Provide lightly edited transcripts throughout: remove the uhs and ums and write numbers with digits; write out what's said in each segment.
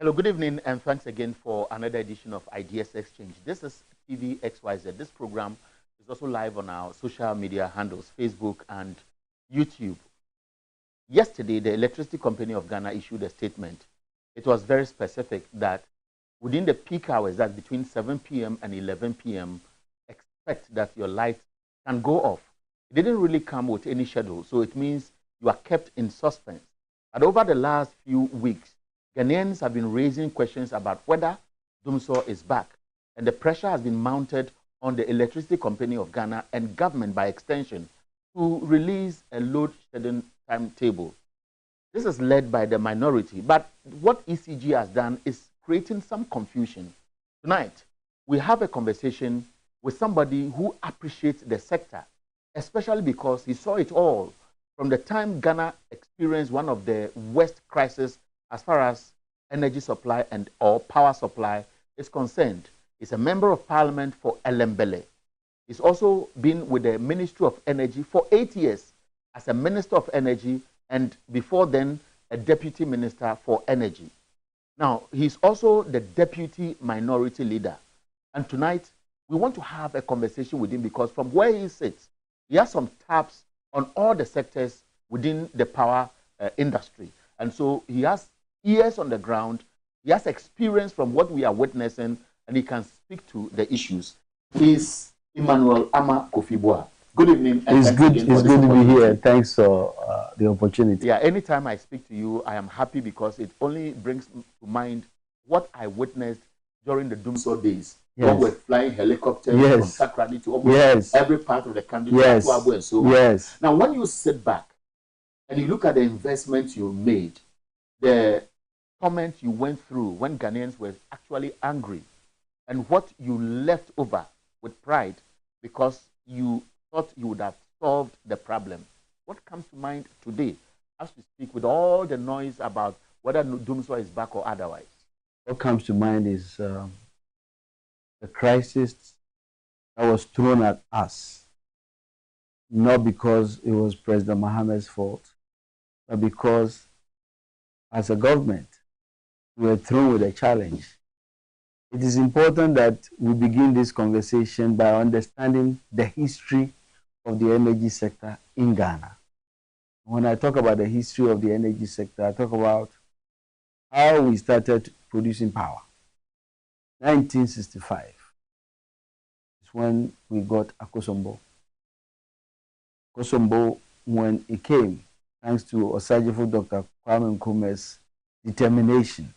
Hello, good evening, and thanks again for another edition of Ideas Exchange. This is TV XYZ. This program is also live on our social media handles, Facebook and YouTube. Yesterday, the Electricity Company of Ghana issued a statement. It was very specific that within the peak hours, that between 7 p.m. and 11 p.m., expect that your light can go off. It didn't really come with any schedule, so it means you are kept in suspense. And over the last few weeks, Ghanaians have been raising questions about whether Dumsor is back, and the pressure has been mounted on the Electricity Company of Ghana and government by extension to release a load shedding timetable. This is led by the minority, but what ECG has done is creating some confusion. Tonight, we have a conversation with somebody who appreciates the sector, especially because he saw it all from the time Ghana experienced one of the worst crises as far as energy supply and or power supply is concerned. He's a member of parliament for Elembele. He's also been with the Ministry of Energy for 8 years as a Minister of Energy, and before then, a Deputy Minister for Energy. Now, he's also the Deputy Minority Leader. And tonight, we want to have a conversation with him because from where he sits, he has some taps on all the sectors within the power industry. And so he has ears on the ground, he has experience from what we are witnessing, and he can speak to the issues. He's Emmanuel Ama Kofibua. Good evening. It's good to be here. Thanks for the opportunity. Yeah, anytime I speak to you, I am happy because it only brings to mind what I witnessed during the Dumsor days. Yes. When we're flying helicopters from Sakrani to almost every part of the country. Yes. And so on. Now, when you sit back and you look at the investments you made, the comment you went through when Ghanaians were actually angry, and what you left over with pride because you thought you would have solved the problem. What comes to mind today as we speak with all the noise about whether Dumsor is back or otherwise? What comes to mind is the crisis that was thrown at us, not because it was President Mohammed's fault, but because as a government, we were thrown with a challenge. It is important that we begin this conversation by understanding the history of the energy sector in Ghana. When I talk about the history of the energy sector, I talk about how we started producing power. 1965 is when we got Akosombo. Akosombo, when it came, thanks to Osajifo Dr. Kwame Nkrumah's determination,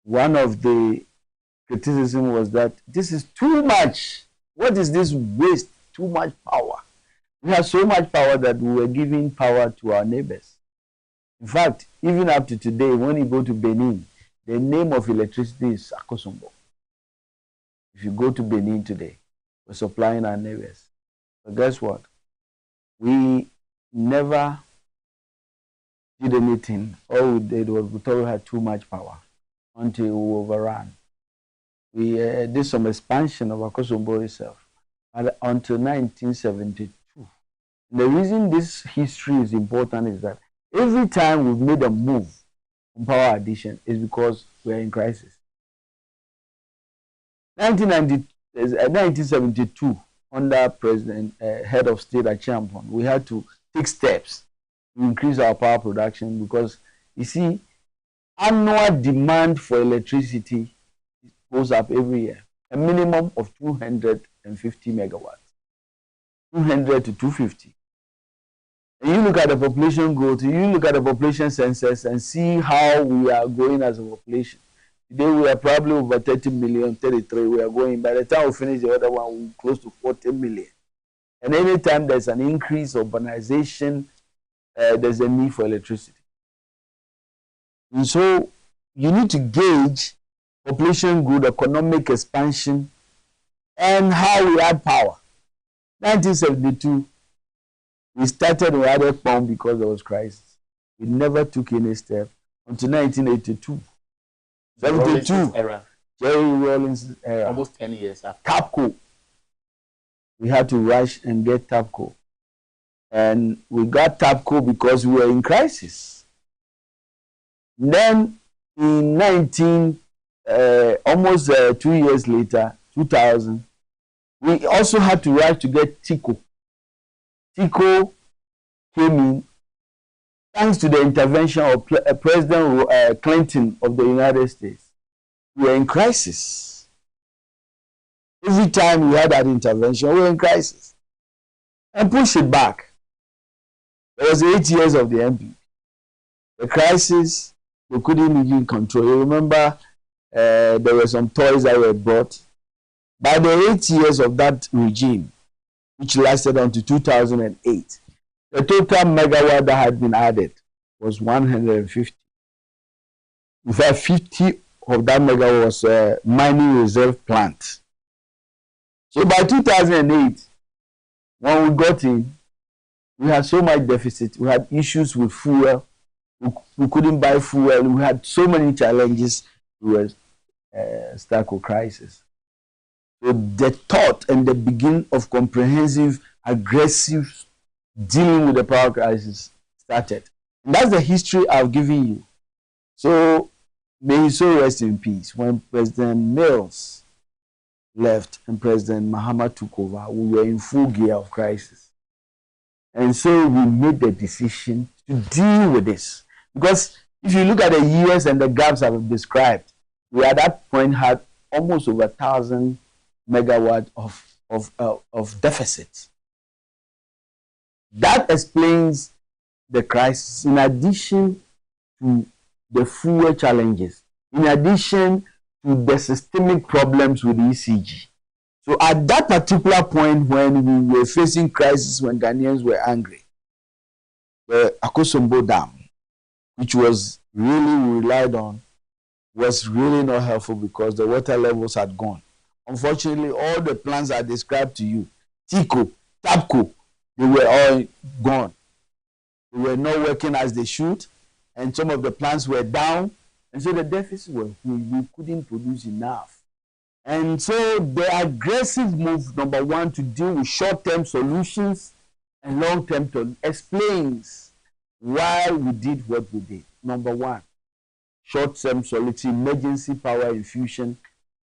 one of the criticism was that this is too much. What is this waste? Too much power. We have so much power that we were giving power to our neighbors. In fact, even up to today, when you go to Benin, the name of electricity is Akosombo. If you go to Benin today, we're supplying our neighbors. But guess what? We never did anything. All we did was we thought we had too much power until we overran. We did some expansion of Akosombo itself until 1972. The reason this history is important is that every time we've made a move on power addition is because we're in crisis. 1972, under President, Head of State Achiampong, we had to take steps to increase our power production because, you see, annual demand for electricity goes up every year, a minimum of 250 megawatts, 200 to 250. And you look at the population growth, you look at the population census and see how we are growing as a population. Today we are probably over 30 million, 33 we are going. By the time we finish the other one, we're close to 40 million. And anytime there's an increase of urbanization, there's a need for electricity. And so you need to gauge population growth, economic expansion, and how we add power. 1972, we started with added pump because there was crisis. We never took any step until 1982. 72, Jerry Rawlings era. Almost 10 years after. TAPCO. We had to rush and get TAPCO. And we got TAPCO because we were in crisis. Then in almost 2 years later, 2000, we also had to rush to get TICO. TICO came in thanks to the intervention of President Clinton of the United States. We were in crisis. Every time we had that intervention, we were in crisis. And push it back. There was 8 years of the MP. The crisis, we couldn't even control. You remember there were some toys that were brought. By the 8 years of that regime, which lasted until 2008, the total megawatt that had been added was 150. In fact, 50 of that megawatt was a mining reserve plant. So by 2008, when we got in, we had so much deficit. We had issues with fuel. We couldn't buy fuel. We had so many challenges. We were stuck with crisis. So the thought and the beginning of comprehensive, aggressive dealing with the power crisis started. And that's the history I've given you. So may he so rest in peace. When President Mills left and President Mahama took over, we were in full gear of crisis. And so we made the decision to deal with this. Because if you look at the years and the gaps I've described, we at that point had almost over 1,000 megawatts of deficit. That explains the crisis, in addition to the fuel challenges, in addition to the systemic problems with the ECG. So at that particular point when we were facing crisis, when Ghanaians were angry, the Akosombo Dam, which was really we relied on, was really not helpful because the water levels had gone. Unfortunately, all the plants I described to you, TICO, TAPCO, they were all gone. They were not working as they should, and some of the plants were down, and so the deficit was huge. We couldn't produce enough. And so the aggressive move, number one, to deal with short-term solutions and long-term explains why we did what we did. Number one, short-term solution, emergency power infusion,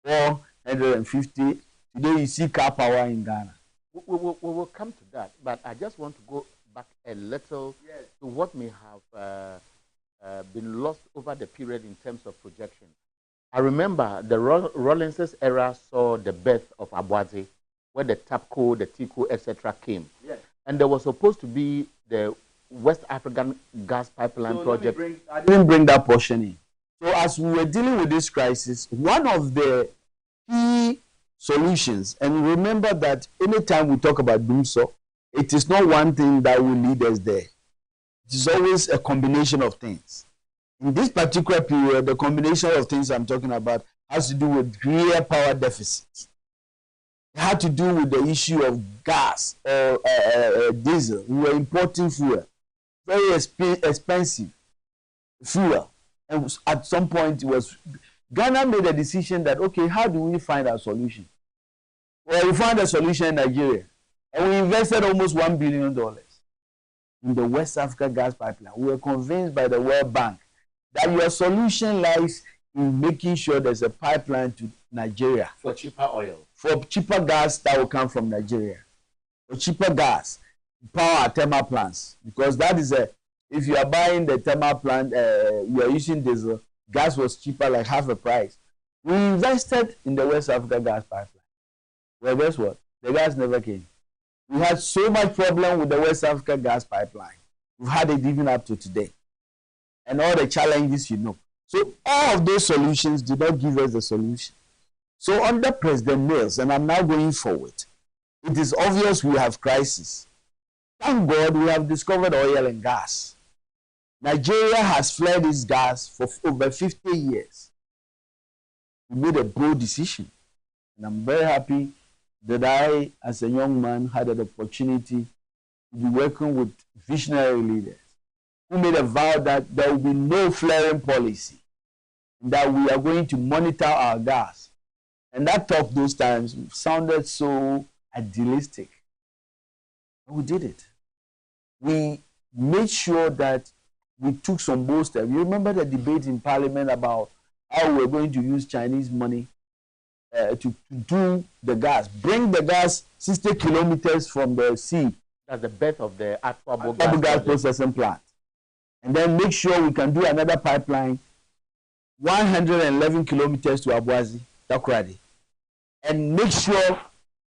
450. Today you see car power in Ghana. We will come to that, but I just want to go back a little to what may have been lost over the period in terms of projection. I remember the Rawlins's era saw the birth of Abuaze, where the TAPCO, the TICO, etc. came. Yes. And there was supposed to be the West African gas pipeline project. I didn't bring that portion in. So as we were dealing with this crisis, one of the key solutions, and remember that anytime we talk about DUMSO, it is not one thing that will lead us there. It is always a combination of things. In this particular period, the combination of things I'm talking about has to do with real power deficits. It had to do with the issue of gas or diesel. We were importing fuel, very expensive fuel. And at some point, Ghana made a decision that, okay, how do we find a solution? Well, we found a solution in Nigeria. And we invested almost $1 billion in the West Africa gas pipeline. We were convinced by the World Bank that your solution lies in making sure there's a pipeline to Nigeria. For cheaper oil. For cheaper gas that will come from Nigeria. For cheaper gas, power our thermal plants. Because that is if you are buying the thermal plant, you are using diesel, gas was cheaper, like half the price. We invested in the West Africa gas pipeline. Well, guess what? The gas never came. We had so much problem with the West Africa gas pipeline. We've had it even up to today. And all the challenges you know. So all of those solutions did not give us the solution. So under President Mills, and I'm now going forward, it is obvious we have crisis. Thank God we have discovered oil and gas. Nigeria has flared its gas for over 50 years. We made a bold decision. And I'm very happy that I, as a young man, had an opportunity to be working with visionary leaders who made a vow that there will be no flaring policy, and that we are going to monitor our gas. And that talk those times sounded so idealistic. But we did it. We made sure that we took some bold steps. You remember the debate in Parliament about how we were going to use Chinese money to do the gas, bring the gas 60 kilometers from the sea. That's the birth of the Atwabo gas processing plant. And then make sure we can do another pipeline 111 kilometers to Abuazi, Takoradi. And make sure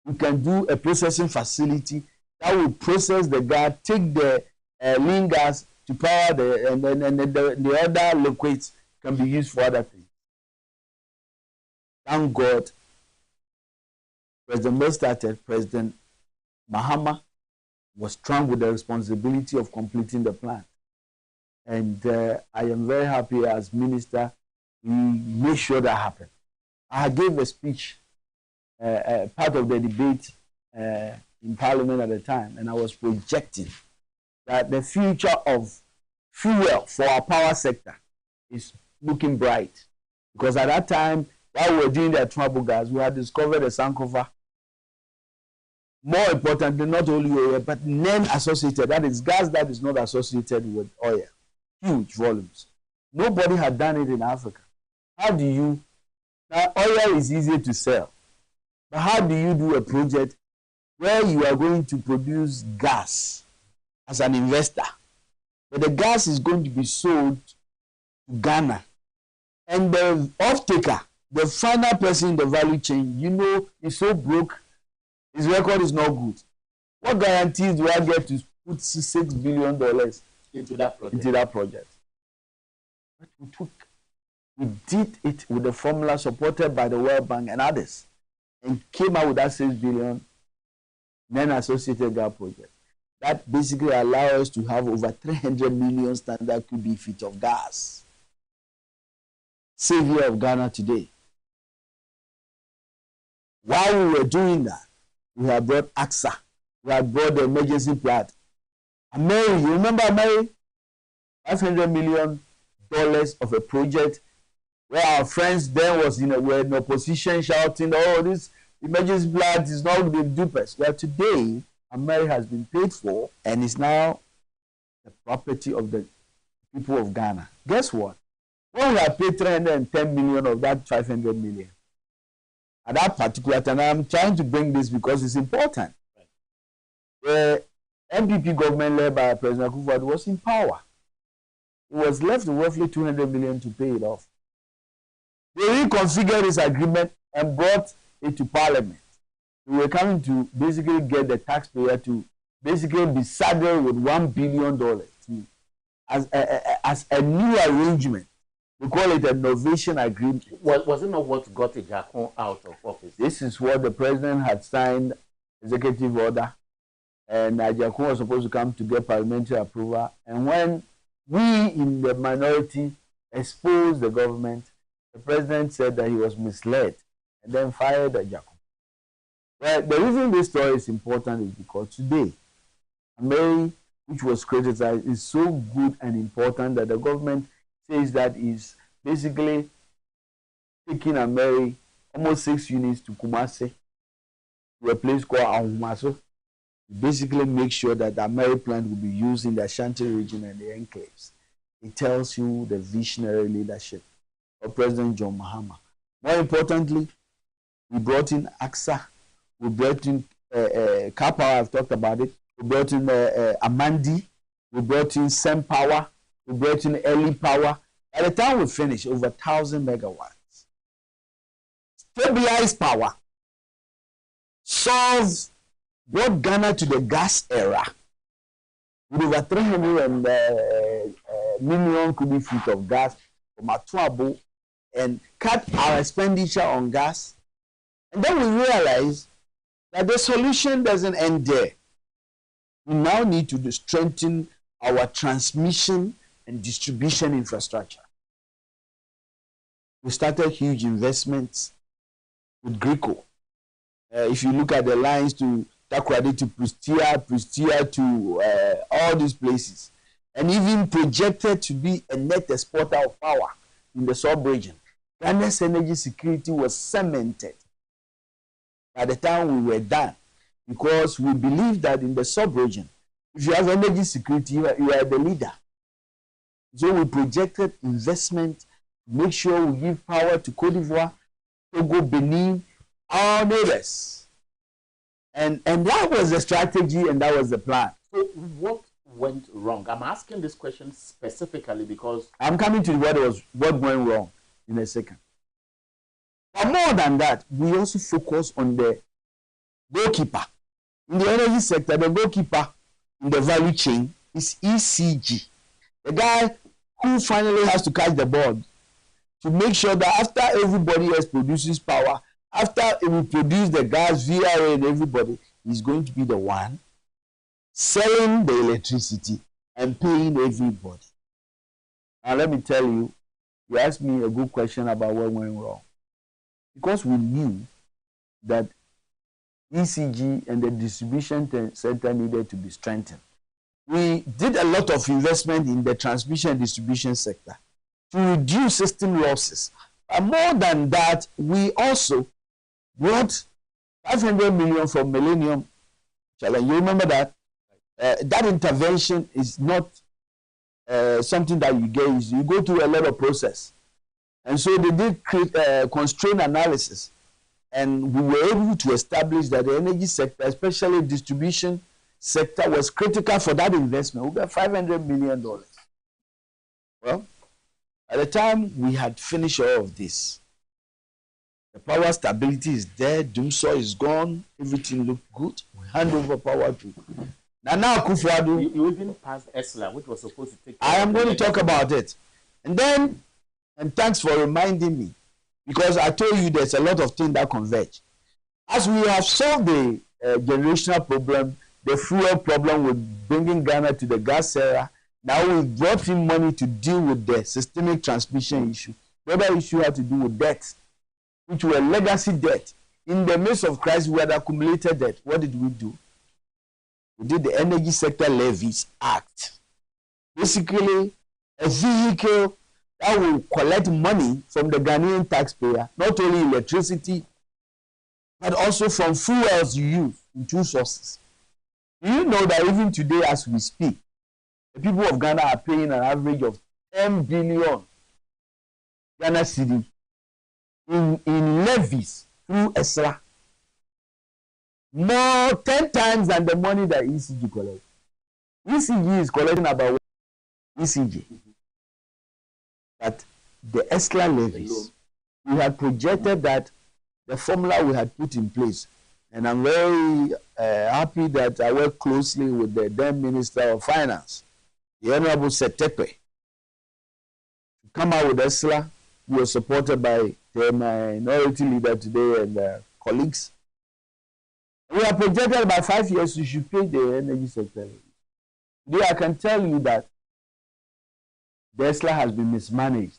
we can do a processing facility that will process the gas, take the lean gas to power the other liquids can be used for other things. Thank God, President Bill started, President Mahama was strong with the responsibility of completing the plan. And I am very happy as minister, we made sure that happened. I gave a speech, part of the debate in Parliament at the time, and I was projecting that the future of fuel for our power sector is looking bright. Because at that time, while we were doing the Atwabo gas, we had discovered a Sankofa. More importantly, not only oil, but non-associated, that is gas that is not associated with oil. Huge volumes. Nobody had done it in Africa. How do you, now oil is easy to sell, but how do you do a project where you are going to produce gas as an investor, but the gas is going to be sold to Ghana, and the off-taker, the final person in the value chain, you know, is so broke, his record is not good. What guarantees do I get to put $6 billion into that project? But we did it with the formula supported by the World Bank and others, and came out with that $6 billion non-associated gas project. That basically allows us to have over 300 million standard cubic feet of gas. Savior of Ghana today. While we were doing that, we have brought AXA. We have brought the emergency plant. Mary, you remember Mary? $500 million of a project where our friends then were in opposition shouting, oh, this emergency plant is not the dupes. Well, today, Mary has been paid for and is now the property of the people of Ghana. Guess what? When we have paid 310 million of that 500 million, at that particular time, I'm trying to bring this because it's important. The MPP government led by President Akufo-Addo was in power. It was left with roughly 200 million to pay it off. They reconfigured this agreement and brought it to Parliament. We were coming to basically get the taxpayer to basically be saddled with $1 billion as a new arrangement. We call it a novation agreement. Was it not what got Ejakun out of office? This is what the president had signed, executive order, and Ejakun was supposed to come to get parliamentary approval. And when we in the minority exposed the government, the president said that he was misled and then fired Ejakun. Well, the reason this story is important is because today, Mary, which was criticized, is so good and important that the government says that is basically taking Mary almost 6 units to Kumasi, to a place called Ahumaso, basically make sure that the Mary plant will be used in the Ashanti region and the enclaves. It tells you the visionary leadership of President John Mahama. More importantly, we brought in AXA, we brought in Car Power, I've talked about it, we brought in Amandi, we brought in Sem Power, we brought in Early Power. By the time we finish, over 1,000 megawatts. Stabilized power. Solves, brought Ghana to the gas era with over 300 million cubic feet of gas from Atwabo and cut our expenditure on gas. And then we realize that the solution doesn't end there. We now need to strengthen our transmission and distribution infrastructure. We started huge investments with Greco. If you look at the lines to Takoradi to Pristia to all these places, and even projected to be a net exporter of power in the sub-region, Ghana's energy security was cemented by the time we were done, because we believe that in the sub-region, if you have energy security, you are the leader. So we projected investment to make sure we give power to Cote d'Ivoire, Togo, Benin, our neighbors. And that was the strategy and that was the plan. So what went wrong? I'm asking this question specifically because I'm coming to what went wrong in a second. But more than that, we also focus on the goalkeeper. In the energy sector, the goalkeeper in the value chain is ECG. The guy who finally has to catch the ball to make sure that after everybody else produces power, after it will produce the gas, VRA, and everybody, he's going to be the one selling the electricity and paying everybody. Now, let me tell you, you asked me a good question about what went wrong. Because we knew that ECG and the distribution center needed to be strengthened. We did a lot of investment in the transmission and distribution sector to reduce system losses. But more than that, we also brought 500 million from Millennium Challenge. You remember that? That intervention is not something that you get easy. You go through a lot of process. And so they did constraint analysis. And we were able to establish that the energy sector, especially distribution sector, was critical for that investment. We got $500 million. Well, at the time we had finished all of this, the power stability is there, Dumso is gone, everything looked good. We hand over power to Nana Akufo-Addo. You even passed ESLA, which was supposed to take. I am going to talk about it. And then, and thanks for reminding me, because I told you there's a lot of things that converge. As we have solved the generational problem, the fuel problem with bringing Ghana to the gas era, now we've brought in money to deal with the systemic transmission issue. The other issue had to do with debt, which were legacy debt. In the midst of crisis, we had accumulated debt. What did we do? We did the Energy Sector Levies Act. Basically, a vehicle that will collect money from the Ghanaian taxpayer, not only electricity, but also from fuels you use in two sources. Do you know that even today, as we speak, the people of Ghana are paying an average of 10 billion Ghana cedi in levies through ESLA? More 10 times than the money that ECG collects. ECG is collecting about ECG. But the ESLA levies, we had projected that the formula we had put in place, and I'm very happy that I work closely with the then Minister of Finance, the Honorable Setepe, to come out with ESLA, who was supported by the minority leader today and colleagues. We are projected by 5 years we should pay the energy sector. Today I can tell you that the ESLA has been mismanaged.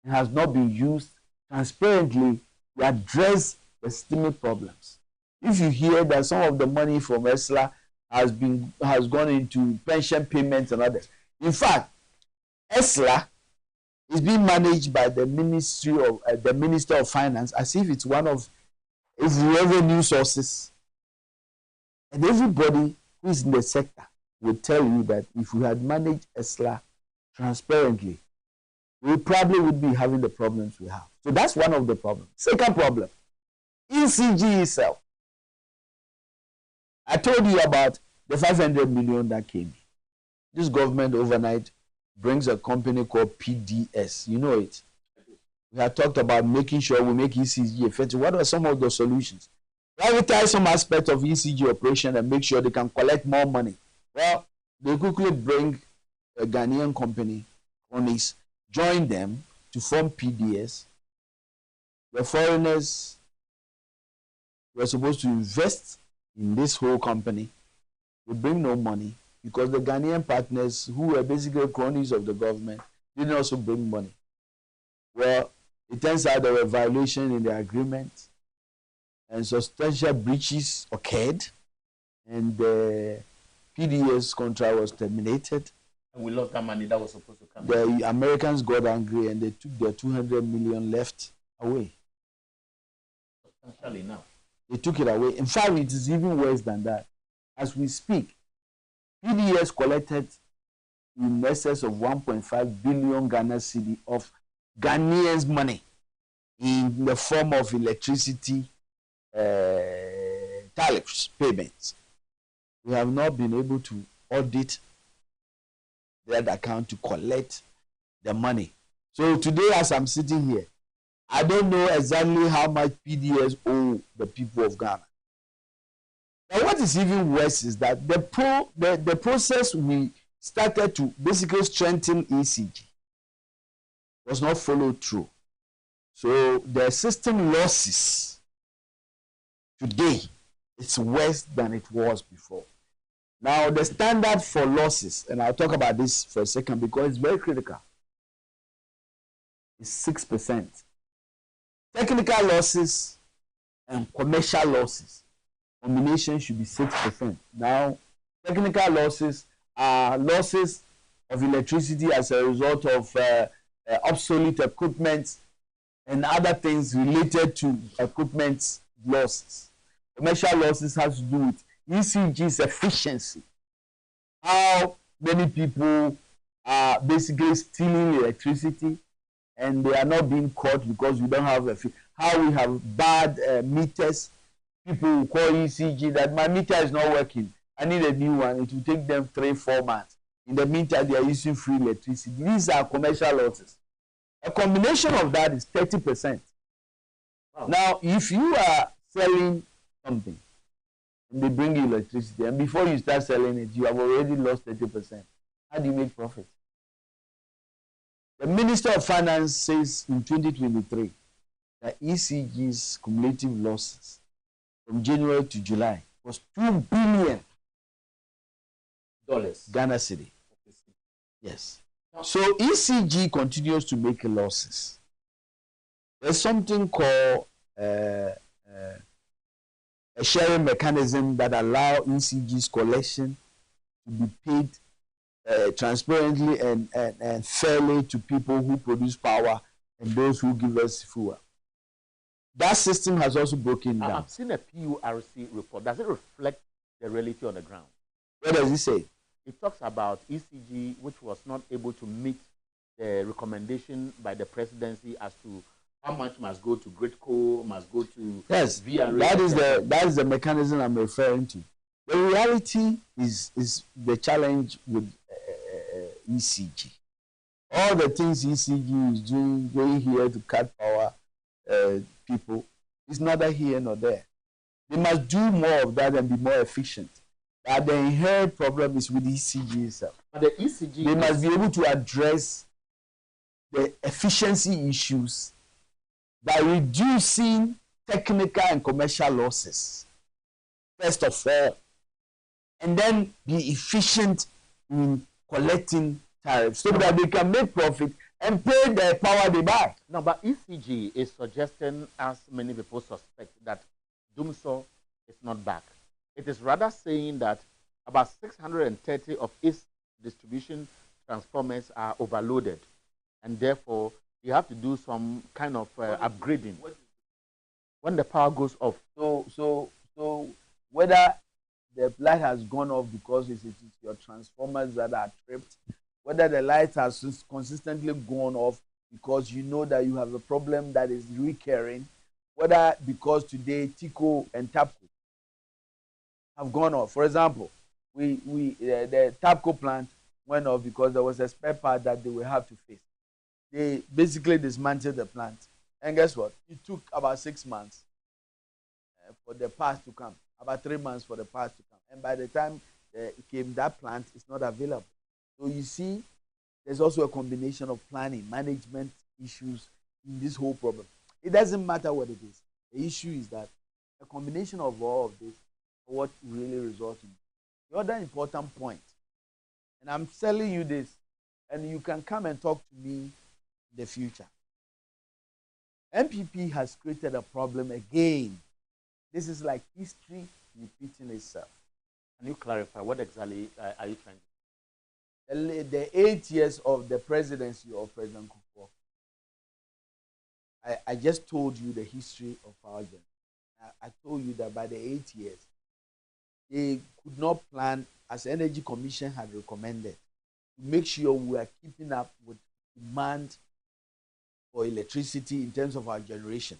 It has not been used transparently to address the systemic problems. If you hear that some of the money from ESLA has gone into pension payments and others. In fact, ESLA is being managed by the Minister of Finance as if it's one of its revenue sources. And everybody who is in the sector will tell you that if we had managed ESLA transparently, we probably would be having the problems we have. So that's one of the problems. Second problem, ECG itself. I told you about the 500 million that came. This government overnight brings a company called PDS. You know it. We had talked about making sure we make ECG effective. What are some of the solutions? Privatize some aspect of ECG operation and make sure they can collect more money. Well, they quickly bring a Ghanaian company, Onis, join them to form PDS. The foreigners were supposed to invest in this whole company. They bring no money because the Ghanaian partners, who were basically cronies of the government, didn't also bring money. Well, it turns out there were violations in the agreement and substantial breaches occurred, and the PDS contract was terminated. And we lost that money that was supposed to come. The Americans got angry and they took their 200 million left away. Substantially now. They took it away. In fact, it is even worse than that. As we speak, PDS collected in excess of 1.5 billion Ghana cedi of Ghanaians' money in the form of electricity tariffs payments. We have not been able to audit that account to collect the money. So today, as I'm sitting here, I don't know exactly how much PDS owe the people of Ghana. Now, what is even worse is that the process we started to basically strengthen ECG was not followed through. So the system losses today is worse than it was before. Now, the standard for losses, and I'll talk about this for a second because it's very critical, is 6%. Technical losses and commercial losses combination should be 6%. Now, technical losses are losses of electricity as a result of obsolete equipment and other things related to equipment losses. Commercial losses has to do with ECG's efficiency. How many people are basically stealing electricity and they are not being caught because we don't have how we have bad meters. People will call ECG that my meter is not working. I need a new one. It will take them 3-4 months. In the meantime, they are using free electricity. These are commercial losses. A combination of that is 30%. Wow. Now, if you are selling something and they bring you electricity, and before you start selling it, you have already lost 30%. How do you make profit? The Minister of Finance says in 2023 that ECG's cumulative losses from January to July was $2 billion Ghana cedi. Yes. So ECG continues to make losses. There's something called a sharing mechanism that allows ECG's collection to be paid transparently and fairly to people who produce power and those who give us fuel. That system has also broken down. I've seen a PURC report. Does it reflect the reality on the ground? What does it say? It talks about ECG, which was not able to meet the recommendation by the presidency as to how much must go to GridCo, must go to VRA. That is the mechanism I'm referring to. The reality is the challenge with ECG. All the things ECG is doing, going here to cut power people, is neither here nor there. They must do more of that and be more efficient. But the inherent problem is with ECG itself. But the ECG, they must be able to address the efficiency issues by reducing technical and commercial losses, first of all, and then be efficient in collecting tariffs so that they can make profit and pay the power they buy. No, but ECG is suggesting, as many people suspect, that Dumso is not back. It is rather saying that about 630 of its distribution transformers are overloaded, and therefore you have to do some kind of upgrading when the power goes off. So whether the light has gone off because it is your transformers that are tripped, whether the light has consistently gone off because you know that you have a problem that is recurring, whether because today TICO and TAPCO have gone off. For example, the TAPCO plant went off because there was a spare part that they will have to fix. They basically dismantled the plant. And guess what? It took about 6 months for the parts to come, about 3 months for the parts to come. And by the time it came, that plant is not available. So you see, there's also a combination of planning, management issues in this whole problem. It doesn't matter what it is. The issue is that a combination of all of this is what really results in. The other important point, and I'm telling you this, and you can come and talk to me in the future. MPP has created a problem again. This is like history repeating itself. Can you clarify what exactly are you trying to say? The 8 years of the presidency of President Kufuor, I just told you the history of our journey. I told you that by the 8 years, they could not plan, as the Energy Commission had recommended, to make sure we are keeping up with demand for electricity in terms of our generation.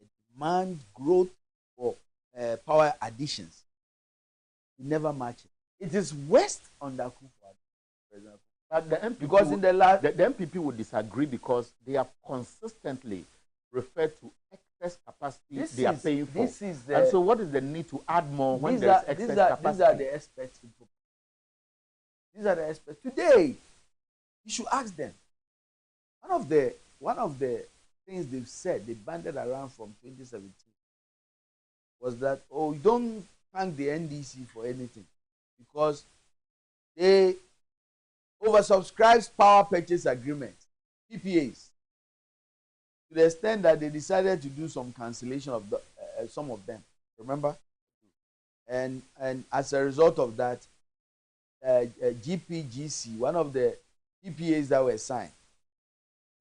The demand growth for power additions, we never match it. It is West under Kufuor, for example. But the MPP Because in the last, the MPP would disagree because they have consistently referred to excess capacity they are paying for. And so, what is the need to add more when there is excess capacity? These are the experts. These are the experts. Today, you should ask them. One of the things they've said, they banded around from 2017, was that, oh, you don't thank the NDC for anything because they oversubscribed power purchase agreements, PPAs, to the extent that they decided to do some cancellation of some of them. Remember? And as a result of that, GPGC, one of the PPAs that were signed,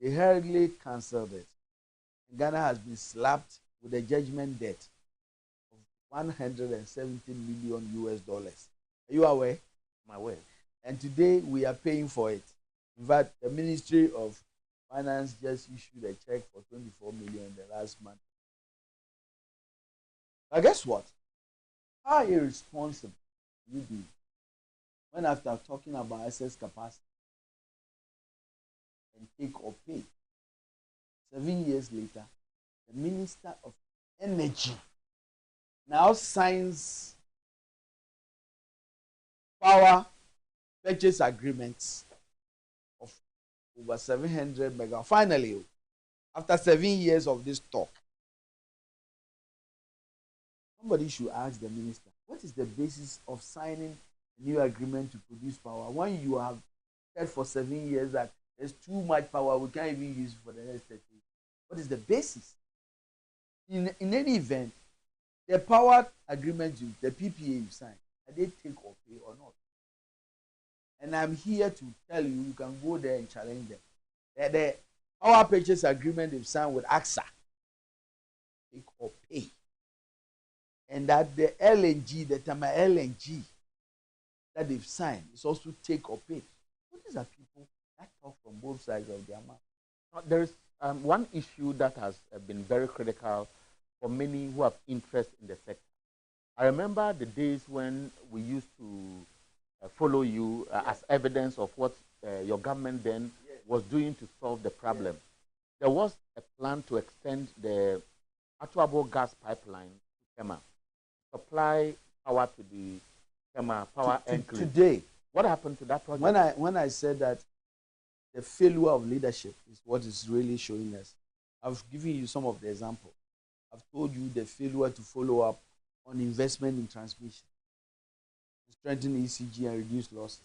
they hurriedly cancelled it. Ghana has been slapped with a judgment debt of $170 million US. Are you aware? I'm aware. And today we are paying for it. In fact, the Ministry of Finance just issued a check for 24 million the last month. Now guess what? How irresponsible will you be when, after talking about excess capacity and take or pay, 7 years later, the Minister of Energy now signs power purchase agreements of over 700 megawatts. Finally, after 7 years of this talk, somebody should ask the minister, what is the basis of signing a new agreement to produce power when you have said for 7 years that there's too much power, we can't even use it for the next 30 years? What is the basis? In any event, the power agreement, the PPA you sign, are they take or pay or not? And I'm here to tell you, you can go there and challenge them. The power purchase agreement they've signed with AXA, take or pay. And that the LNG, the Tama LNG that they've signed is also take or pay. So these are people that talk from both sides of their mouth. There is one issue that has been very critical for many who have interest in the sector. I remember the days when we used to follow you as evidence of what your government then was doing to solve the problem. There was a plan to extend the Atuabo gas pipeline to Kema, supply power to the Kema power enclave. Today, what happened to that project? When I said that the failure of leadership is what is really showing us, I've given you some of the examples. I've told you the failure to follow up on investment in transmission, strengthen ECG and reduce losses.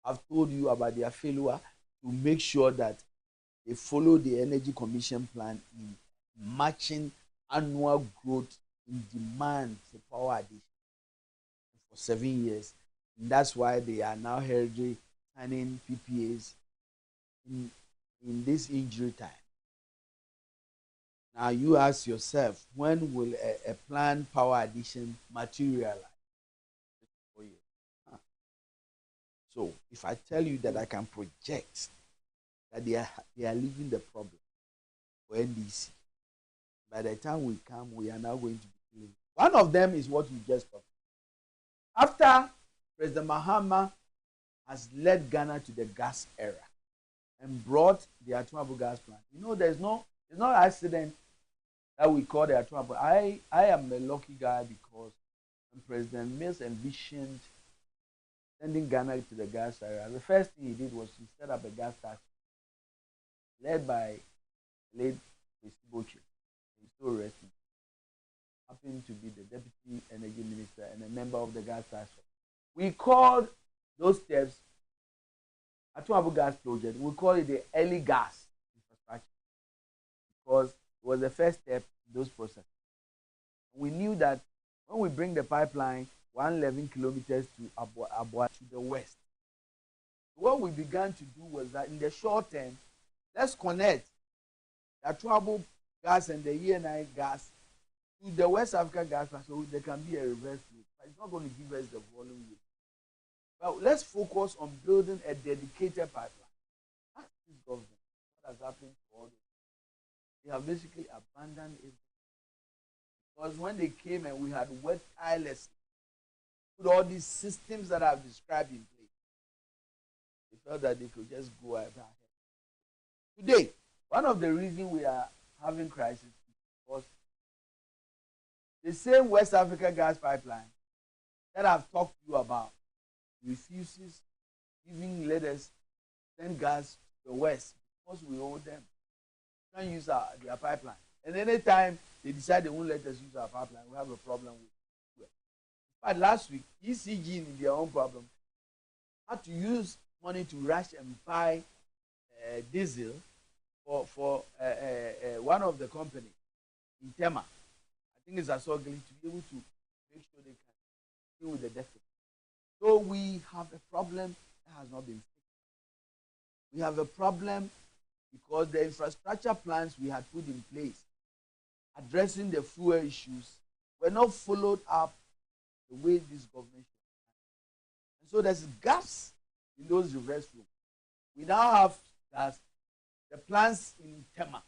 I've told you about their failure to make sure that they follow the Energy Commission plan in matching annual growth in demand for power addition for 7 years. And that's why they are now hurriedly signing PPAs in this injury time. Now you ask yourself, when will a planned power addition materialize? So if I tell you that I can project that they are leaving the problem for NDC, by the time we come, we are now going to be feeling. One of them is what we just talked about. After President Mahama has led Ghana to the gas era and brought the Atuabo gas plant, you know, there's no accident that we call the Atuabo. I am a lucky guy because when President Mills envisioned sending Ghana to the gas area, the first thing he did was to set up a gas tax led by late Boche. He's still resting. Happened to be the deputy energy minister and a member of the gas task force. We called those steps Atuabo gas project. We call it the early gas infrastructure because it was the first step in those processes. We knew that when we bring the pipeline 111 kilometers to Abua to the west, what we began to do was that in the short term, let's connect the Atuabo gas and the ENI gas to the West Africa gas plant so there can be a reverse flow. But it's not going to give us the volume. But let's focus on building a dedicated pipeline. Ask this government what has happened to all this. They have basically abandoned it because when they came and we had worked tirelessly with all these systems that I've described in place, they felt that they could just go ahead. Today, one of the reasons we are having crisis is because the same West Africa gas pipeline that I've talked to you about refuses even let us send gas to the West because we owe them. We can't use their pipeline. And anytime they decide they won't let us use our pipeline, we have a problem with it. But last week, ECG in their own problem had to use money to rush and buy diesel for one of the companies in Tema. I think it's Asogli to be able to make sure they can deal with the deficit. So we have a problem that has not been fixed. We have a problem because the infrastructure plans we had put in place addressing the fuel issues were not followed up the way this government should. And so there's gaps in those reverse flows. We now have gas. The plants in Tema are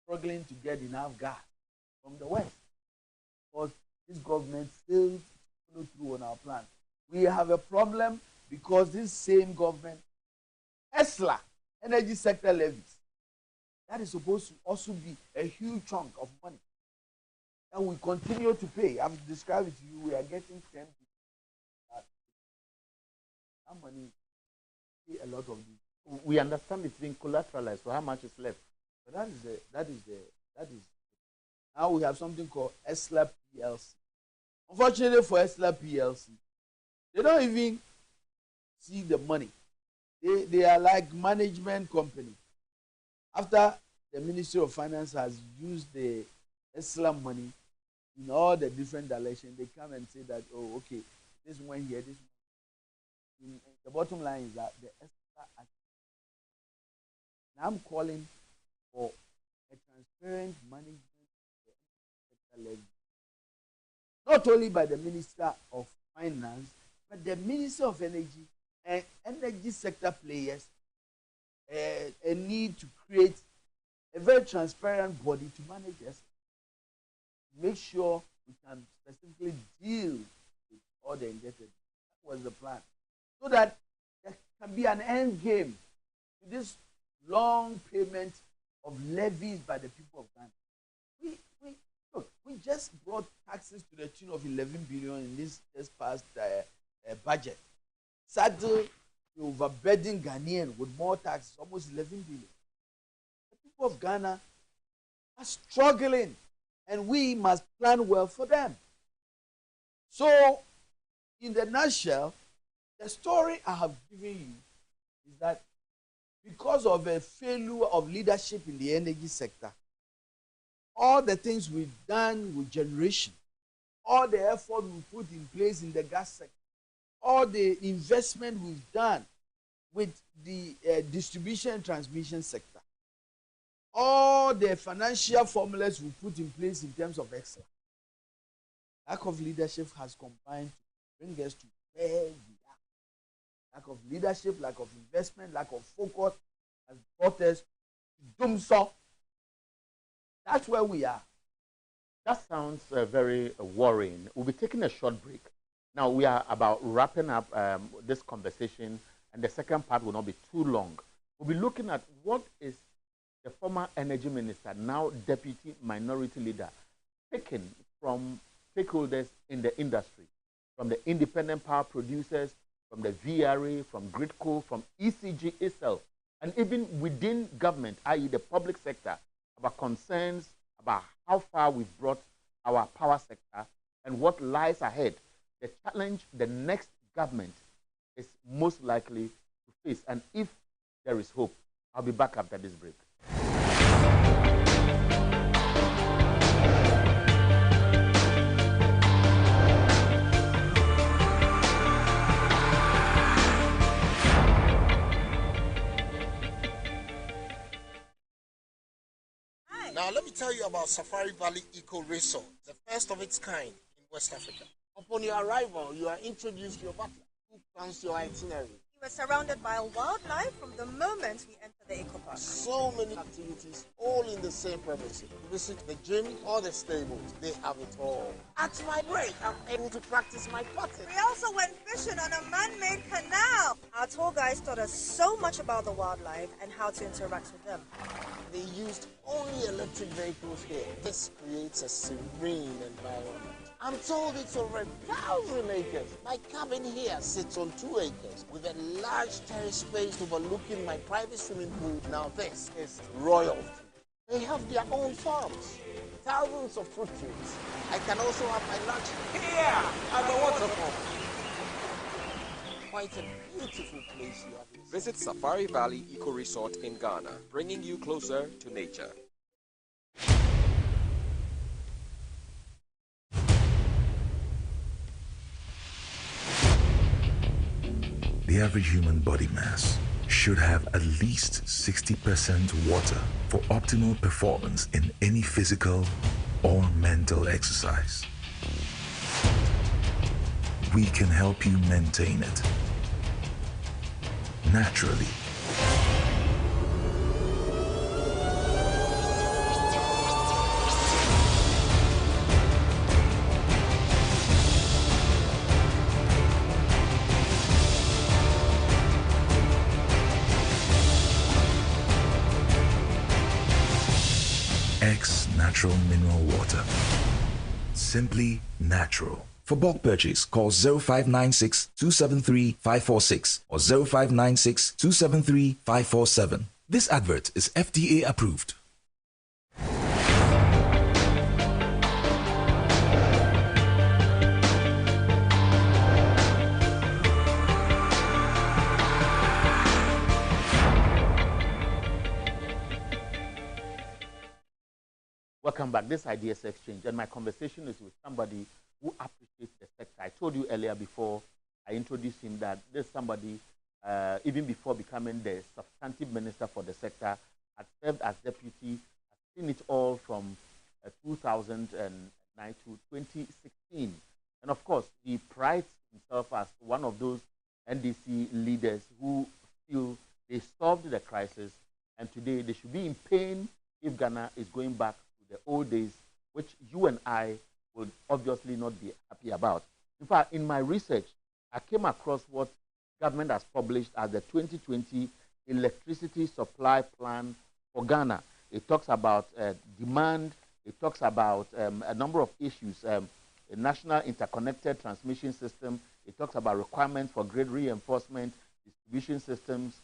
struggling to get enough gas from the West because this government failed to follow through on our plan. We have a problem because this same government, ESLA, energy sector levies, that is supposed to also be a huge chunk of money. And we continue to pay. I've described it to you. We are getting 10 that money pay a lot of this. We understand it's being collateralized. So how much is left? But that is now we have something called ESLA PLC. Unfortunately for ESLA PLC, they don't even see the money. They are like management company. After the Ministry of Finance has used the ESLA money in all the different directions, they come and say that, oh, okay, this one here, this one. The bottom line is that the ESLA. Now I'm calling for a transparent management of the levy. Not only by the Minister of Finance, but the Minister of Energy and energy sector players a need to create a very transparent body to manage us, make sure we can specifically deal with all the indebted. That was the plan. So that there can be an end game to this long payment of levies by the people of Ghana. We just brought taxes to the tune of 11 billion in this past budget. Saddle the overburdened Ghanaian with more taxes, almost 11 billion. The people of Ghana are struggling, and we must plan well for them. So, in the nutshell, the story I have given you is that because of a failure of leadership in the energy sector, all the things we've done with generation, all the effort we put in place in the gas sector, all the investment we've done with the distribution and transmission sector, all the financial formulas we put in place in terms of excellence, lack of leadership has combined to bring us to where we are. Lack of leadership, lack of investment, lack of focus has brought us to doomsday. That's where we are. That sounds very worrying. We'll be taking a short break. Now, we are about wrapping up this conversation, and the second part will not be too long. We'll be looking at what is the former energy minister, now deputy minority leader, taken from stakeholders in the industry, from the independent power producers, from the VRA, from Gridco, from ECG itself, and even within government, i.e. the public sector, about concerns about how far we've brought our power sector and what lies ahead. The challenge the next government is most likely to face. And if there is hope, I'll be back after this break. Now, let me tell you about Safari Valley Eco Resort, the first of its kind in West Africa. Upon your arrival, you are introduced to your butler, Who plans your itinerary? We were surrounded by wildlife from the moment we entered the eco park. So many activities, all in the same premises. Visit the gym or the stables, they have it all. At my break, I'm able to practice my putting. We also went fishing on a man-made canal. Our tour guides taught us so much about the wildlife and how to interact with them. They used only electric vehicles here. This creates a serene environment. I'm told it's over 1,000 acres. My cabin here sits on 2 acres with a large terrace space overlooking my private swimming pool. Now this is royalty. They have their own farms, thousands of fruit trees. I can also have my lunch here at the waterfall. Quite a beautiful place you have here. Visit Safari Valley Eco Resort in Ghana, bringing you closer to nature. The average human body mass should have at least 60% water for optimal performance in any physical or mental exercise. We can help you maintain it naturally. X Natural Mineral Water. Simply natural. For bulk purchase, call 0596 273 546 or 0596 273 547. This advert is FDA approved. Welcome back. This Ideas Exchange, and my conversation is with somebody who appreciates the sector. I told you earlier before I introduced him that there's somebody, even before becoming the substantive minister for the sector, had served as deputy, has seen it all from 2009 to 2016. And of course, he prides himself as one of those NDC leaders who feel they solved the crisis, and today they should be in pain if Ghana is going back the old days, which you and I would obviously not be happy about. In fact, in my research, I came across what government has published as the 2020 electricity supply plan for Ghana. It talks about demand, it talks about a number of issues, a national interconnected transmission system, it talks about requirements for grid reinforcement, distribution systems,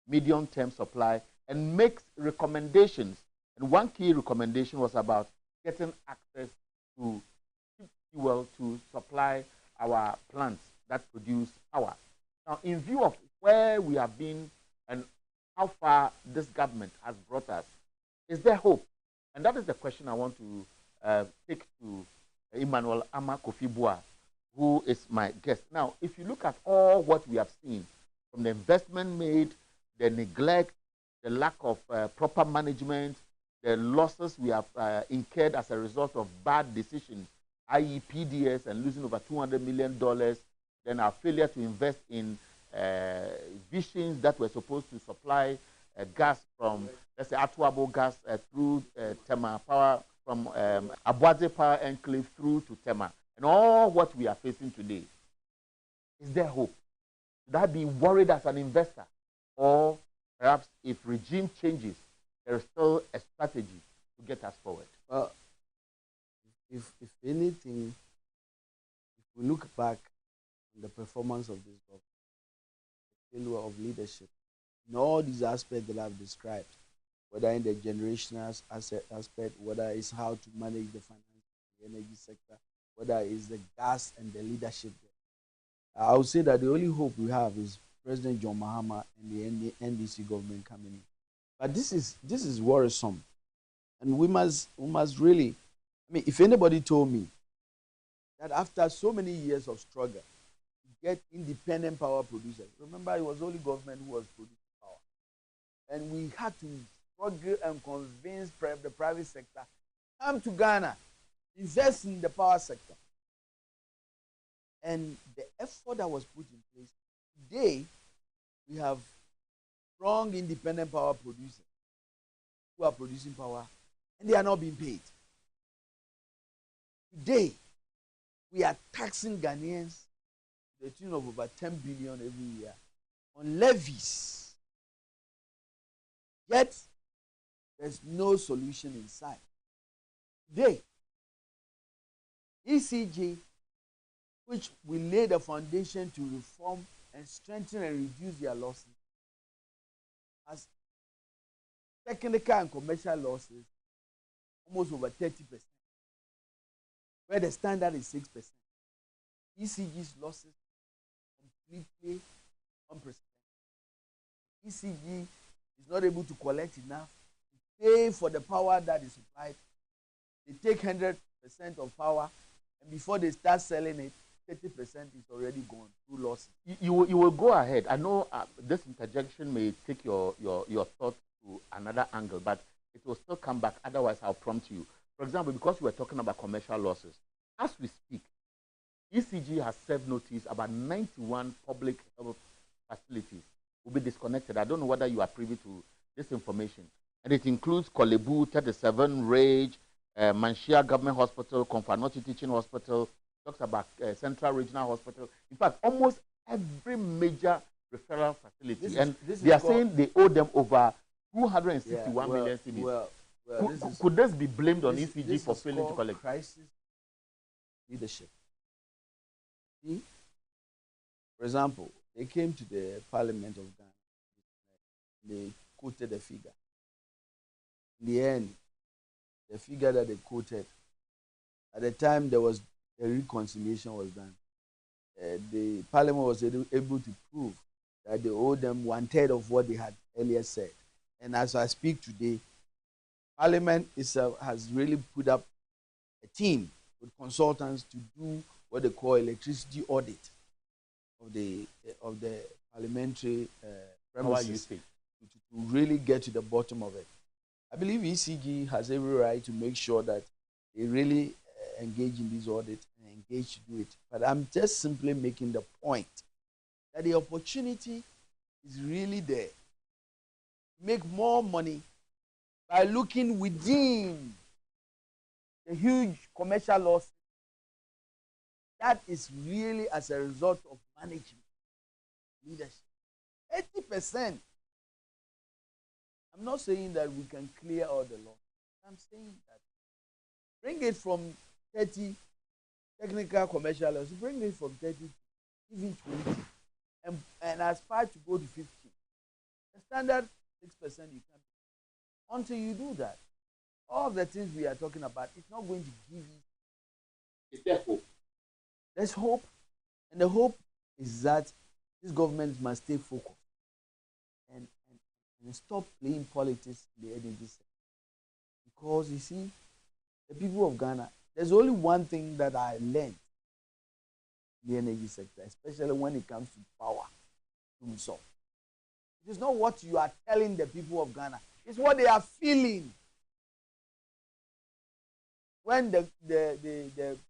medium-term supply, and makes recommendations. And one key recommendation was about getting access to cheap fuel to supply our plants that produce power. Now, in view of where we have been and how far this government has brought us, is there hope? And that is the question I want to take to Emmanuel Ama Kofi Boa, who is my guest. Now, if you look at all what we have seen, from the investment made, the neglect, the lack of proper management, the losses we have incurred as a result of bad decisions, i.e. PDS and losing over $200 million, then our failure to invest in visions that were supposed to supply gas from, let's say, Atuabo gas through Tema Power, from Abuaze Power Enclave through to Tema, and all what we are facing today. Is there hope? Should I be worried as an investor? Or perhaps if regime changes, there is still a strategy to get us forward? Well, if anything, if we look back on the performance of this government, the failure of leadership, in all these aspects that I've described, whether in the generational aspect, whether it's how to manage the finance, the energy sector, whether it's the gas and the leadership there. I would say that the only hope we have is President John Mahama and the NDC government coming in. But this is worrisome, and we must really. I mean, if anybody told me that after so many years of struggle to get independent power producers, remember it was only government who was producing power, and we had to struggle and convince the private sector come to Ghana, invest in the power sector, and the effort that was put in place Today, we have strong independent power producers who are producing power and they are not being paid. Today, we are taxing Ghanaians to the tune of over 10 billion every year on levies. Yet, there's no solution in sight. Today, ECG, which will lay the foundation to reform and strengthen and reduce their losses, has technical and commercial losses almost over 30%, where the standard is 6%. ECG's losses completely unprecedented. ECG is not able to collect enough to pay for the power that is supplied. They take 100% of power, and before they start selling it, 30% is already gone through losses. You will go ahead. I know this interjection may take your thought to another angle, but it will still come back. Otherwise, I'll prompt you. For example, because we were talking about commercial losses, as we speak, ECG has served notice about 91 public health facilities will be disconnected. I don't know whether you are privy to this information. And it includes Kolebu, 37, Rage, Manshia Government Hospital, Konfanoti Teaching Hospital, talks about Central Regional Hospital. In fact, almost every major referral facility. They are saying they owe them over 261 million cedis. Could this be blamed on ECG for failing to collect? Crisis leadership. See, for example, they came to the Parliament of Ghana. They quoted a figure. In the end, the figure that they quoted, at the time there was a reconciliation was done. The Parliament was able to prove that they owed them 1/3 of what they had earlier said. And as I speak today, Parliament itself has really put up a team with consultants to do what they call electricity audit of the parliamentary premises to really get to the bottom of it. I believe ECG has every right to make sure that they really engage in this audit and engage to do it. But I'm just simply making the point that the opportunity is really there to make more money by looking within the huge commercial loss that is really as a result of management, leadership. 80%. I'm not saying that we can clear all the loss. I'm saying that bring it from 30 technical commercial loss, bring it from 30 to even 20, and aspire to go to 50. The standard 6% you can't. Until you do that, all the things we are talking about, it's not going to give you. Is there hope? There's hope, and the hope is that this government must stay focused and stop playing politics in the energy sector. Because you see, the people of Ghana, there's only one thing that I learned in the energy sector, especially when it comes to power, to resolve. It is not what you are telling the people of Ghana, it's what they are feeling. When the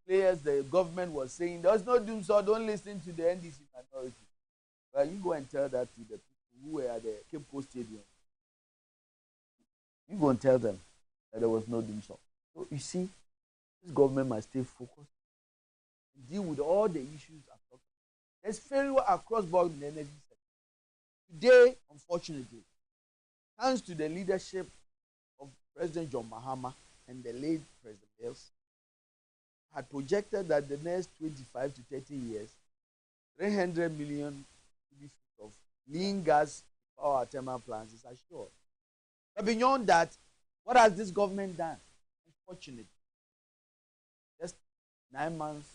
players, the government was saying, there's no doom, so don't listen to the NDC minority. Well, you go and tell that to the people who were at the Cape Coast Stadium. You go and tell them that there was no doom, so. So you see, this government must stay focused and deal with all the issues I've talked about. There's failure across board in the energy sector. Today, unfortunately, thanks to the leadership of President John Mahama and the late President Mills, had projected that the next 25 to 30 years, 300 million cubic feet of lean gas power thermal plants is assured. But beyond that, what has this government done? Unfortunately, just 9 months,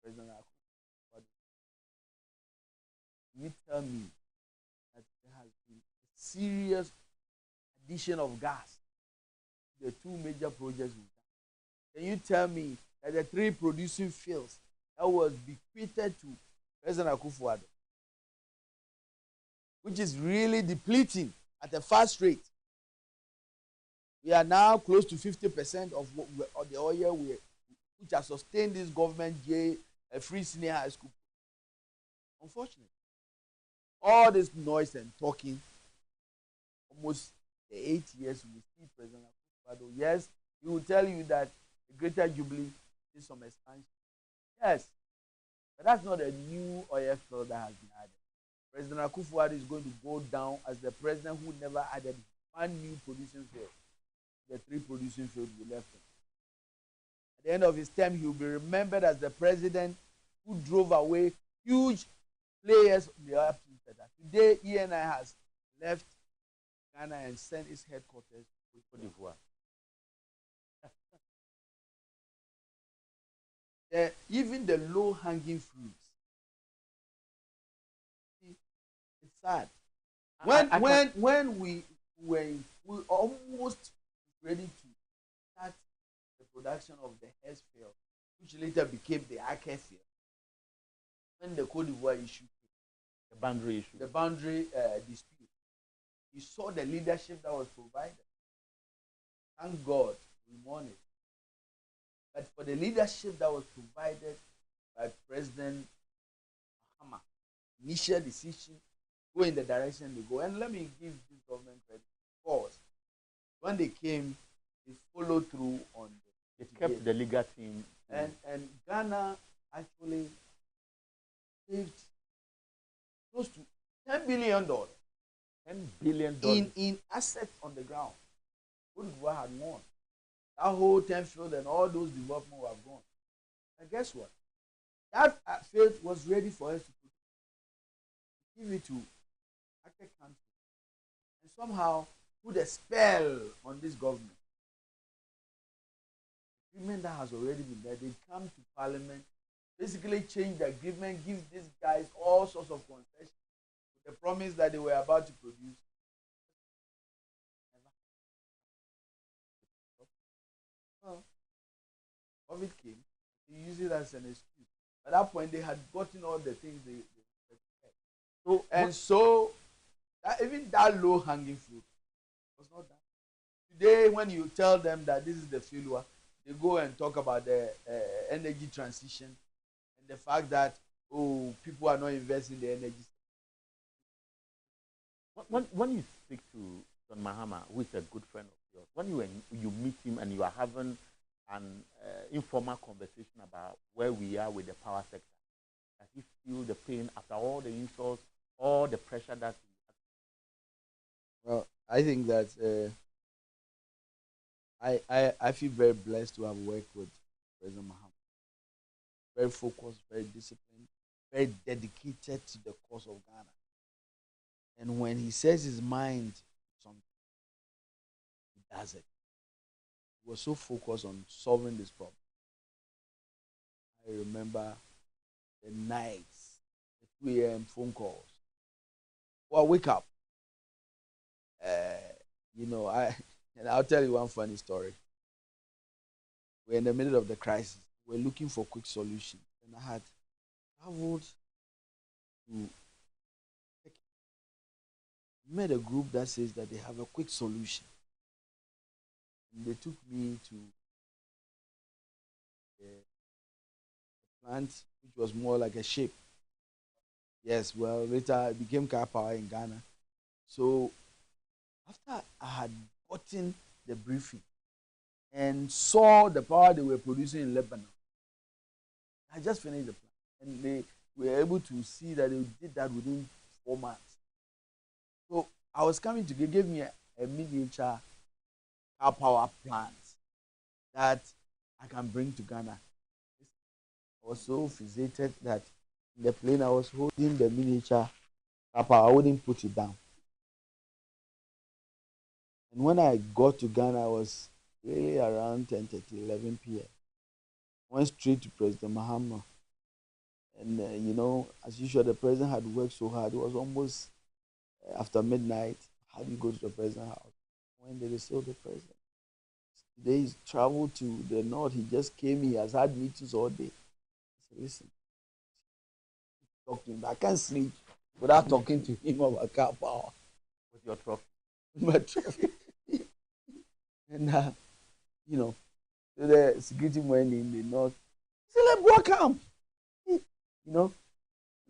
President Akuffo, you tell me that there has been a serious addition of gas to the two major projects we've done? Can you tell me that the 3 producing fields that was bequeathed to President Akuffo, which is really depleting at a fast rate? We are now close to 50% of the oil which has sustained this government free senior high school. Unfortunately, all this noise and talking, almost the 8 years we see President Akufo-Addo, yes, he will tell you that the Greater Jubilee is some expansion. Yes, but that's not a new oil field that has been added. President Akufo-Addo is going to go down as the president who never added one new producing field. The 3 producing fields we left him. At the end of his term, he will be remembered as the president who drove away huge players in the oil sector. Today, ENI has left Ghana and sent its headquarters to Cote d'Ivoire. Even the low-hanging fruits. It's sad. When we almost ready to start the production of the Hess field, which later became the Ake field, when the Cote d'Ivoire issue, the boundary issue, the boundary dispute, he saw the leadership that was provided. Thank God, we won it. But for the leadership that was provided by President Mahama, initial decision, go in the direction they go. And let me give this government credit. Of course, when they came, they followed through on the They kept the legal team. And Ghana actually saved close to $10 billion. $10 billion in assets on the ground. Cote d'Ivoire had won. That whole 10 field and all those development were gone. And guess what? That field was ready for us to give it to Ake country and somehow put a spell on this government. The agreement that has already been there, they come to parliament, basically change the agreement, give these guys all sorts of concessions with the promise that they were about to produce. Well, COVID came, they used it as an excuse. At that point, they had gotten all the things they so that even that low-hanging fruit was not that. Today, when you tell them that this is the failure, they go and talk about the energy transition and the fact that people are not investing in the energy. When you speak to John Mahama, who is a good friend of yours, when you meet him and you are having an informal conversation about where we are with the power sector, does he feel the pain after all the insults, all the pressure that? Well, I think that I feel very blessed to have worked with President Mahama. Very focused, very disciplined, very dedicated to the cause of Ghana. And when he says his mind something, he does it. He was so focused on solving this problem. I remember the nights, the 2 a.m. phone calls. Well, wake up. And I'll tell you one funny story. We're in the middle of the crisis. We're looking for quick solutions. And I had traveled to met a group that says that they have a quick solution. And they took me to a plant which was more like a ship. Yes, well, later it became car power in Ghana. So after I had gotten the briefing and saw the power they were producing in Lebanon, I just finished the plan. And they were able to see that they did that within 4 months. So I was coming to give me a miniature car power plant that I can bring to Ghana. I was so fixated that in the plane I was holding the miniature car power. I wouldn't put it down. And when I got to Ghana, I was really around 10:30, 11 p.m. Went straight to President Mahama. And, as usual, the president had worked so hard. It was almost after midnight. How do you go to the president's house? When did they sell the president? Today he's traveled to the north. He just came. He has had meetings all day. I said, listen, talk to him. I can't sleep without talking to him about car power. With your trophy. My trophy. And, the security went in the north. He said, let's walk him.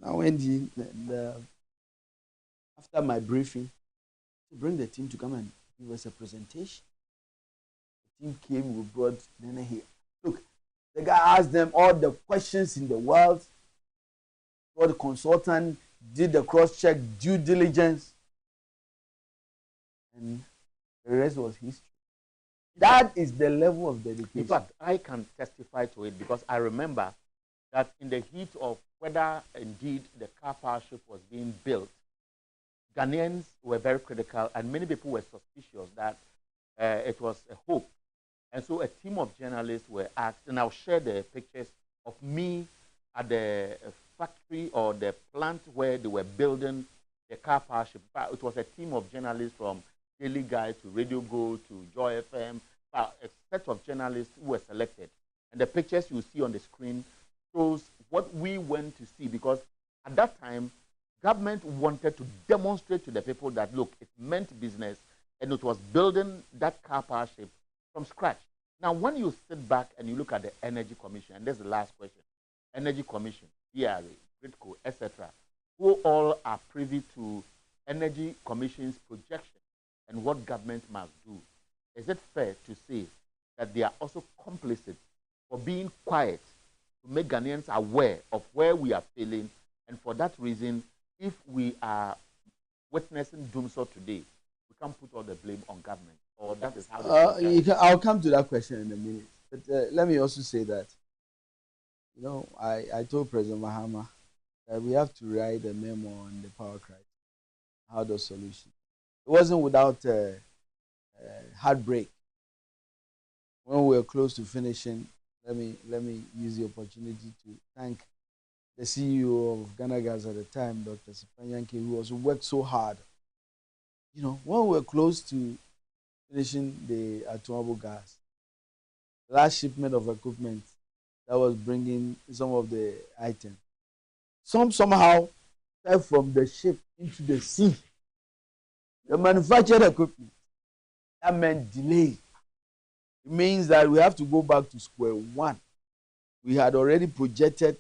I went in and after my briefing, to bring the team to come and give us a presentation. The team came, we brought Nene here. Look, the guy asked them all the questions in the world. All the consultant did the cross-check, due diligence, and the rest was history. That is the level of dedication. In fact, I can testify to it because I remember that in the heat of whether indeed the car power ship was being built, Ghanaians were very critical and many people were suspicious that it was a hoax. And so a team of journalists were asked, and I'll share the pictures of me at the factory or the plant where they were building the car power ship. It was a team of journalists from Daily Guide to Radio Go to Joy FM, a set of journalists who were selected. And the pictures you see on the screen shows what we went to see, because at that time, government wanted to demonstrate to the people that, look, it meant business and it was building that car power ship from scratch. Now, when you sit back and you look at the Energy Commission, and that's the last question, Energy Commission, DRA, GRIDCO, etc., who all are privy to Energy Commission's projection and what government must do, is it fair to say that they are also complicit for being quiet to make Ghanaians aware of where we are failing, and for that reason, if we are witnessing doomsday today, we can't put all the blame on government, or that is how I'll come to that question in a minute. But let me also say that, I told President Mahama that we have to write a memo on the power crisis, how the solution. It wasn't without heartbreak. When we were close to finishing, let me use the opportunity to thank the CEO of Ghana Gas at the time, Dr. Sipanyanke, who also worked so hard. When we were close to finishing the Atuabo gas, the last shipment of equipment that was bringing some of the items, somehow fell from the ship into the sea. The manufactured equipment, that meant delay. It means that we have to go back to square one. We had already projected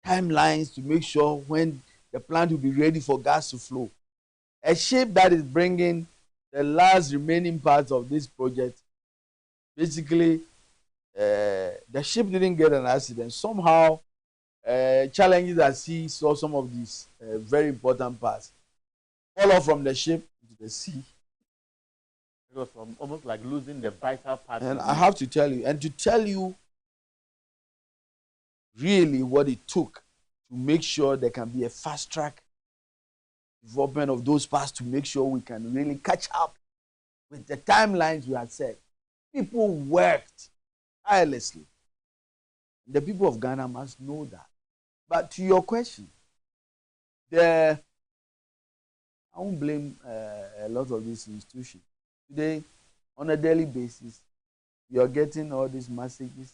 timelines to make sure when the plant will be ready for gas to flow. A ship that is bringing the last remaining parts of this project, basically, the ship didn't get an accident. Somehow, challenges at sea saw some of these very important parts fall off from the ship into the sea. It was almost like losing the vital part. And I have to tell you, really what it took to make sure there can be a fast track development of those parts, to make sure we can really catch up with the timelines we had set. People worked tirelessly. The people of Ghana must know that. But to your question, I won't blame a lot of these institutions. Today, on a daily basis, you're getting all these messages.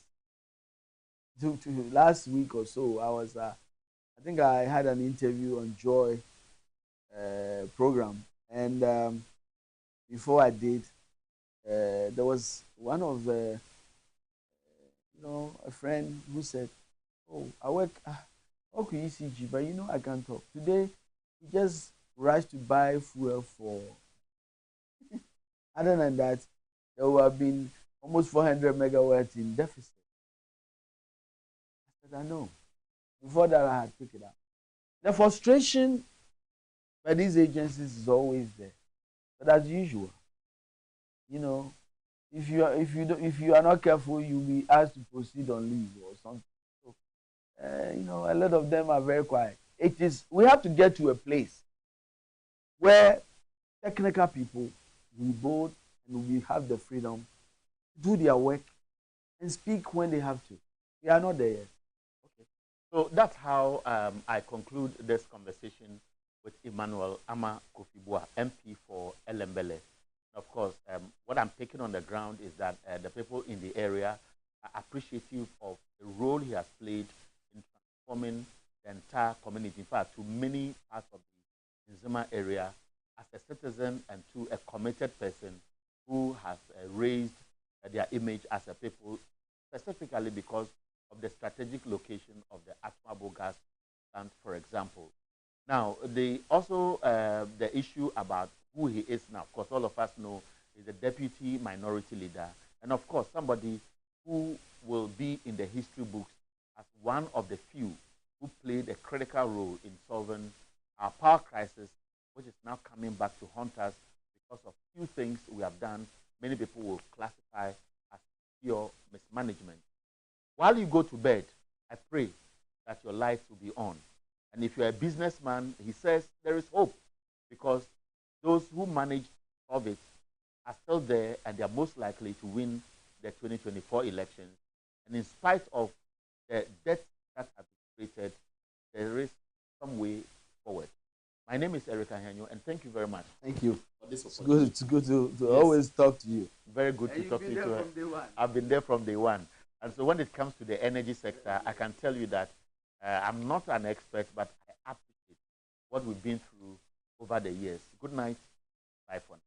Last week or so, I think I had an interview on Joy program, and before I did, there was one of the, a friend who said, "Oh, I work ECG, but I can't talk today. He just rushed to buy fuel for." Other than that, there will have been almost 400 megawatts in deficit. I said, I know. Before that, I had picked it up. The frustration by these agencies is always there. But as usual, if you are not careful, you'll be asked to proceed on leave or something. So, a lot of them are very quiet. We have to get to a place where technical people will bold and we have the freedom to do their work and speak when they have to. We are not there yet. Okay. So that's how I conclude this conversation with Emmanuel Ama Kofibua, MP for Elembele. Of course, what I'm taking on the ground is that the people in the area are appreciative of the role he has played in transforming the entire community, in fact, to many parts of the Nzima area, as a citizen and to a committed person who has raised their image as a people, specifically because of the strategic location of the Atuabo gas plant, for example. Now, the issue about who he is now, of course, all of us know is the deputy minority leader, and of course, somebody who will be in the history books as one of the few who played a critical role in solving our power crisis, which is now coming back to haunt us because of few things we have done. Many people will classify as pure mismanagement. While you go to bed, I pray that your light will be on. And if you're a businessman, he says there is hope because those who manage of it are still there and they are most likely to win the 2024 elections. And in spite of the debt that has been created, there is some way forward. My name is Eric Ahianyo, and thank you very much. Thank you. For this It's good to Yes. always talk to you. Very good to talk to you. From day one. I've been there from day one. And so when it comes to the energy sector, I can tell you that I'm not an expert, but I appreciate what we've been through over the years. Good night. Bye for now.